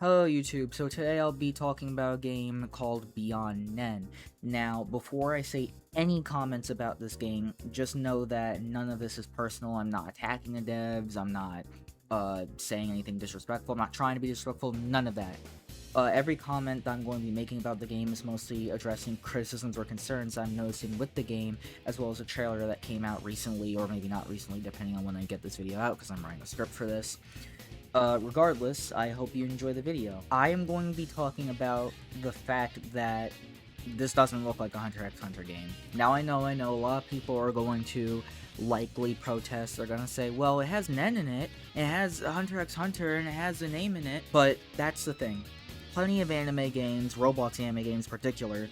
Hello YouTube, so today I'll be talking about a game called Beyond Nen. Now, before I say any comments about this game, just know that none of this is personal. I'm not attacking the devs, I'm not saying anything disrespectful, I'm not trying to be disrespectful, none of that. Every comment that I'm going to be making about the game is mostly addressing criticisms or concerns I'm noticing with the game, as well as a trailer that came out recently, or maybe not recently, depending on when I get this video out, because I'm writing a script for this. Regardless, I hope you enjoy the video. I am going to be talking about the fact that this doesn't look like a Hunter x Hunter game. Now I know a lot of people are going to likely protest. They're gonna say, well, it has Nen in it has Hunter x Hunter, and it has a name in it. But that's the thing. Plenty of anime games, Roblox anime games in particular,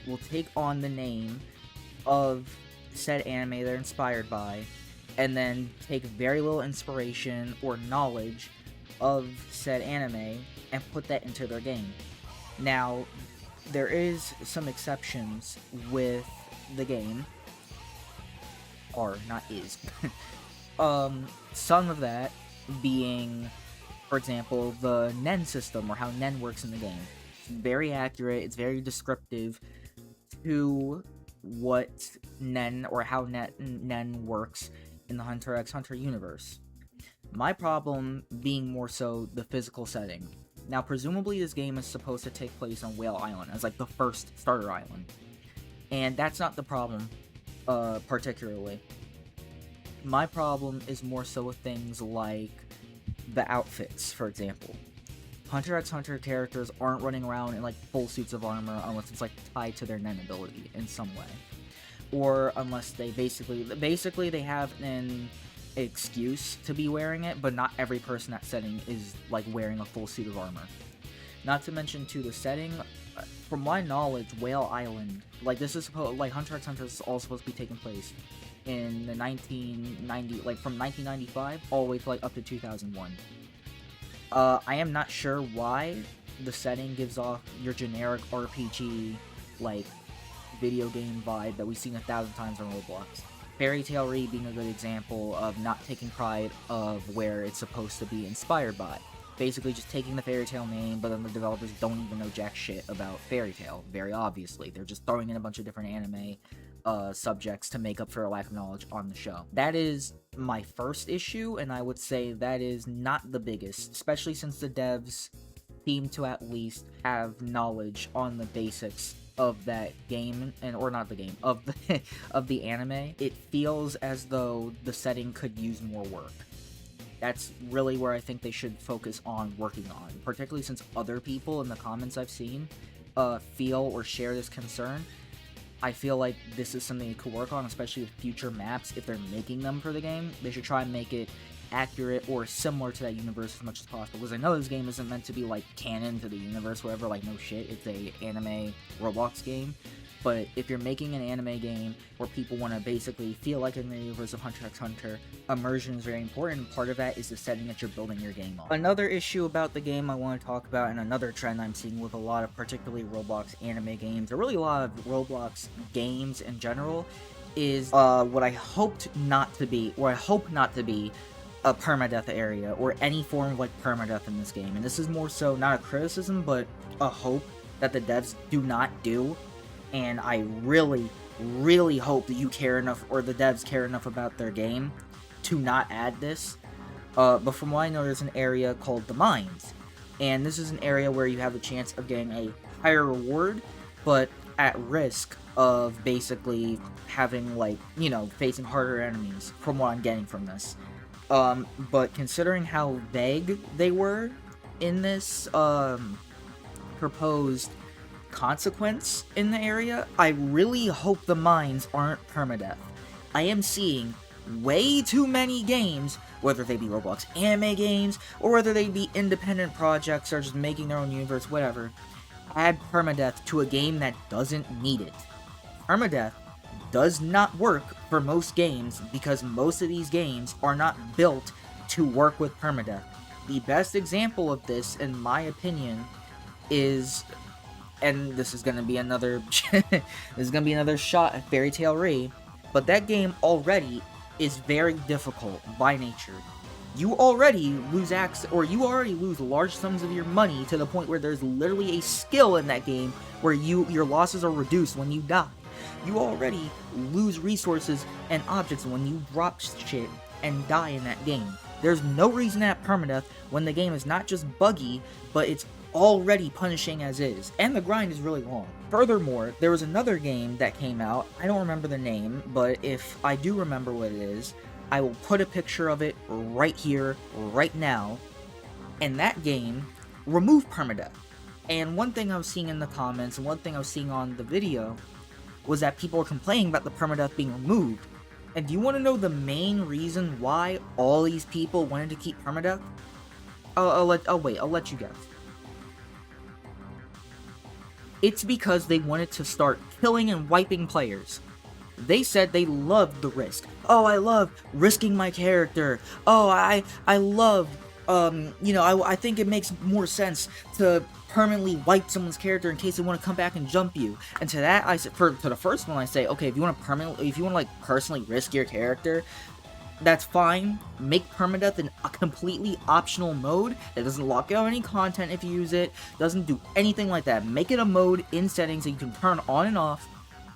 will take on the name of said anime they're inspired by, and then take very little inspiration or knowledge of said anime and put that into their game. Now, there is some exceptions with the game, or not is. Some of that being, for example, the Nen system, or how Nen works in the game. It's very accurate, it's very descriptive to what Nen, or how Nen works in the Hunter x Hunter universe. My problem being more so the physical setting. Now, presumably this game is supposed to take place on Whale Island as like the first starter island. And that's not the problem, particularly. My problem is more so with things like the outfits, for example. Hunter x Hunter characters aren't running around in like full suits of armor unless it's like tied to their Nen ability in some way. Or unless they basically they have an excuse to be wearing it, but not every person in that setting is like wearing a full suit of armor. Not to mention too, the setting, from my knowledge, Whale Island, like this is supposed, like Hunter x Hunter is all supposed to be taking place in the 1990, like from 1995 all the way to like up to 2001. I am not sure why the setting gives off your generic RPG like video game vibe that we've seen 1,000 times on Roblox. Fairy Tail Re being a good example of not taking pride of where it's supposed to be inspired by. Basically just taking the Fairy Tail name, but then the developers don't even know jack shit about Fairy Tail, very obviously. They're just throwing in a bunch of different anime subjects to make up for a lack of knowledge on the show. That is my first issue, and I would say that is not the biggest, especially since the devs seem to at least have knowledge on the basics of that game, and or not the game, of the of the anime. It feels as though the setting could use more work. That's really where I think they should focus on working on, particularly since other people in the comments I've seen feel or share this concern. I feel like this is something they could work on, especially with future maps. If they're making them for the game, they should try and make it accurate or similar to that universe as much as possible, because I know this game isn't meant to be like canon to the universe, whatever, like no shit, it's a anime Roblox game. But if you're making an anime game where people want to basically feel like in the universe of Hunter x Hunter, immersion is very important. Part of that is the setting that you're building your game on. Another issue about the game I want to talk about, and another trend I'm seeing with a lot of particularly Roblox anime games, or really a lot of Roblox games in general, is what I hoped not to be, or I hope not to be, a permadeath area, or any form of like permadeath in this game. And this is more so not a criticism, but a hope that the devs do not do. And I really, really hope that you care enough, or the devs care enough about their game to not add this. But from what I know, there's an area called the Mines. And this is an area where you have the chance of getting a higher reward, but at risk of basically having, like, you know, facing harder enemies, from what I'm getting from this. But considering how vague they were in this, proposed consequence in the area, I really hope the mines aren't permadeath. I am seeing way too many games, whether they be Roblox anime games, or whether they be independent projects, or just making their own universe, whatever, add permadeath to a game that doesn't need it. Permadeath does not work for most games, because most of these games are not built to work with permadeath. The best example of this, in my opinion, is, and this is gonna be another shot at Fairy Tail Re, but that game already is very difficult by nature. you already lose access, or you already lose large sums of your money to the point where there's literally a skill in that game where your losses are reduced when you die. You already lose resources and objects when you drop shit and die in that game. There's no reason to have permadeath when the game is not just buggy, but it's already punishing as is, and the grind is really long. Furthermore, there was another game that came out, I don't remember the name, but if I do remember what it is, I will put a picture of it right here, right now, and that game removed permadeath. And one thing I was seeing in the comments, and one thing I was seeing on the video, was that people were complaining about the permadeath being removed. And do you want to know the main reason why all these people wanted to keep permadeath? I'll let you guess. It's because they wanted to start killing and wiping players. They said they loved the risk. Oh, I love risking my character. Oh, I love, I think it makes more sense to permanently wipe someone's character in case they want to come back and jump you. And to that, I said, to the first one, I say, okay, if you want to like personally risk your character, that's fine. Make permadeath a completely optional mode that doesn't lock out any content if you use it, doesn't do anything like that. Make it a mode in settings that you can turn on and off,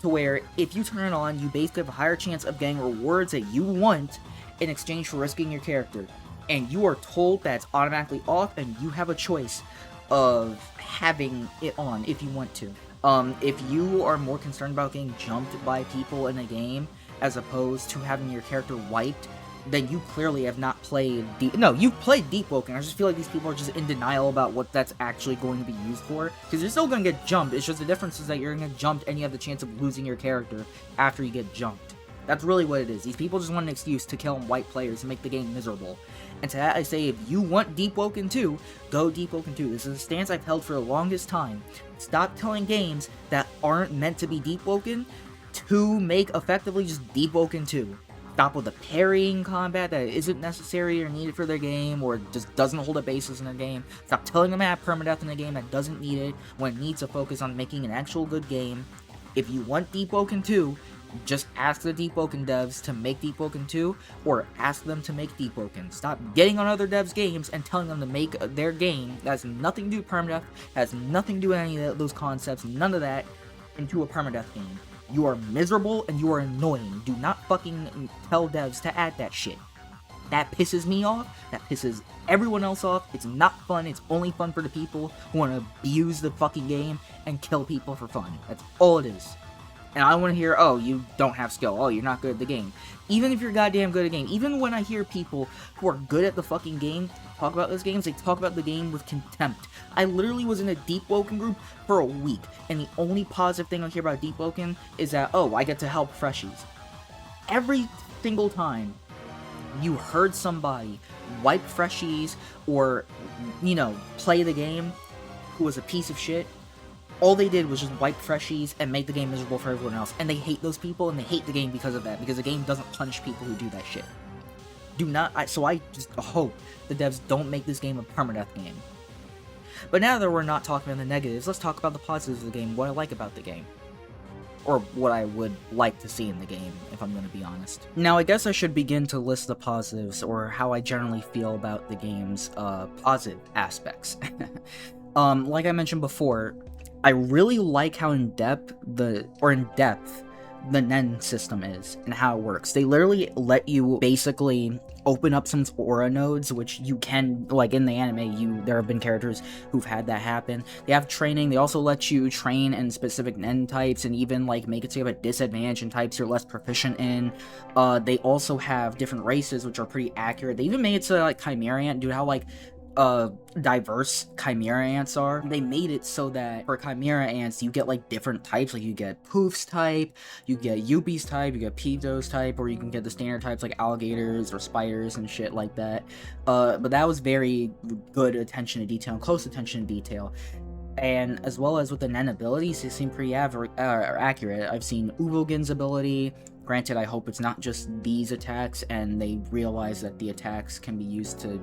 to where if you turn it on, you basically have a higher chance of getting rewards that you want in exchange for risking your character. And you are told that's automatically off, and you have a choice of having it on if you want to. If you are more concerned about getting jumped by people in a game as opposed to having your character wiped, then you clearly have not played you've played Deep Woken. I just feel like these people are just in denial about what that's actually going to be used for, because you're still going to get jumped. It's just the difference is that you're going to get jumped and you have the chance of losing your character after you get jumped. That's really what it is. These people just want an excuse to kill and wipe players and make the game miserable. And to that I say, if you want Deep Woken 2, go Deep Woken 2. This is a stance I've held for the longest time. Stop telling games that aren't meant to be Deep Woken to make effectively just Deep Woken 2. Stop with the parrying combat that isn't necessary or needed for their game, or just doesn't hold a basis in their game. Stop telling them to have permadeath in a game that doesn't need it, when it needs to focus on making an actual good game. If you want Deep Woken 2, just ask the Deep Woken devs to make Deep Woken 2, or ask them to make Deep Woken. Stop getting on other devs' games and telling them to make their game that has nothing to do with permadeath, has nothing to do with any of those concepts, none of that, into a permadeath game. You are miserable and you are annoying. Do not fucking tell devs to add that shit. That pisses me off. That pisses everyone else off. It's not fun. It's only fun for the people who want to abuse the fucking game and kill people for fun. That's all it is. And I want to hear, oh, you don't have skill. Oh, you're not good at the game. Even if you're goddamn good at the game. Even when I hear people who are good at the fucking game talk about those games, they talk about the game with contempt. I literally was in a Deep Woken group for a week, and the only positive thing I hear about Deep Woken is that, oh, I get to help freshies. Every single time you heard somebody wipe freshies or, play the game who was a piece of shit, all they did was just wipe freshies and make the game miserable for everyone else. And they hate those people, and they hate the game because of that, because the game doesn't punish people who do that shit. So I just hope the devs don't make this game a permadeath game. But now that we're not talking about the negatives, let's talk about the positives of the game, what I like about the game. Or what I would like to see in the game, if I'm going to be honest. Now, I guess I should begin to list the positives, or how I generally feel about the game's positive aspects. Like I mentioned before, I really like how in-depth the Nen system is and how it works. They literally let you basically open up some aura nodes, which you can, like in the anime, there have been characters who've had that happen. They have training. They also let you train in specific Nen types and even like make it so you have a disadvantage in types you're less proficient in. They also have different races, which are pretty accurate. They even made it so like Chimera Ant, dude, how like diverse Chimera Ants are. They made it so that for Chimera Ants, you get like different types, like you get Poofs type, you get Yuppies type, you get Pedos type, or you can get the standard types like alligators or spiders and shit like that. But that was very good attention to detail and close attention to detail. And as well as with the Nen abilities, they seem pretty accurate. I've seen Uvogin's ability. Granted, I hope it's not just these attacks and they realize that the attacks can be used to,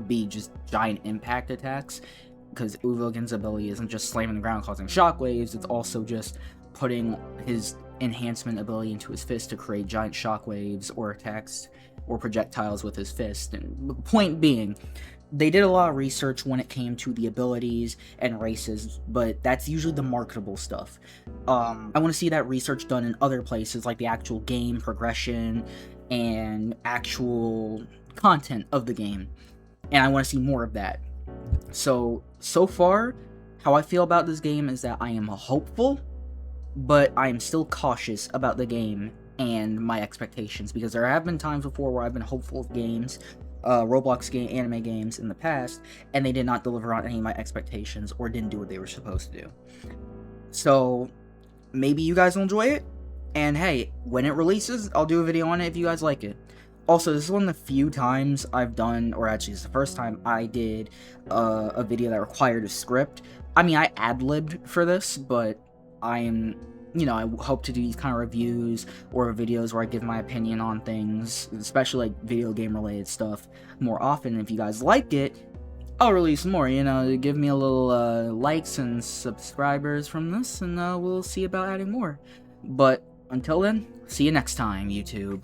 be just giant impact attacks, because Uvogin's ability isn't just slamming the ground causing shockwaves, it's also just putting his enhancement ability into his fist to create giant shockwaves or attacks or projectiles with his fist. And point being, they did a lot of research when it came to the abilities and races, but that's usually the marketable stuff. I want to see that research done in other places, like the actual game progression and actual content of the game, and I want to see more of that. So far, how I feel about this game is that I am hopeful, but I am still cautious about the game and my expectations, because there have been times before where I've been hopeful of games, Roblox anime games in the past, and they did not deliver on any of my expectations or didn't do what they were supposed to do. So maybe you guys will enjoy it, and hey, when it releases, I'll do a video on it if you guys like it. Also, this is one of the few times I've done, or actually it's the first time I did a video that required a script. I mean, I ad-libbed for this, but I am, I hope to do these kind of reviews or videos where I give my opinion on things, especially like video game related stuff, more often. If you guys like it, I'll release more, give me a little likes and subscribers from this, and we'll see about adding more. But until then, see you next time, YouTube.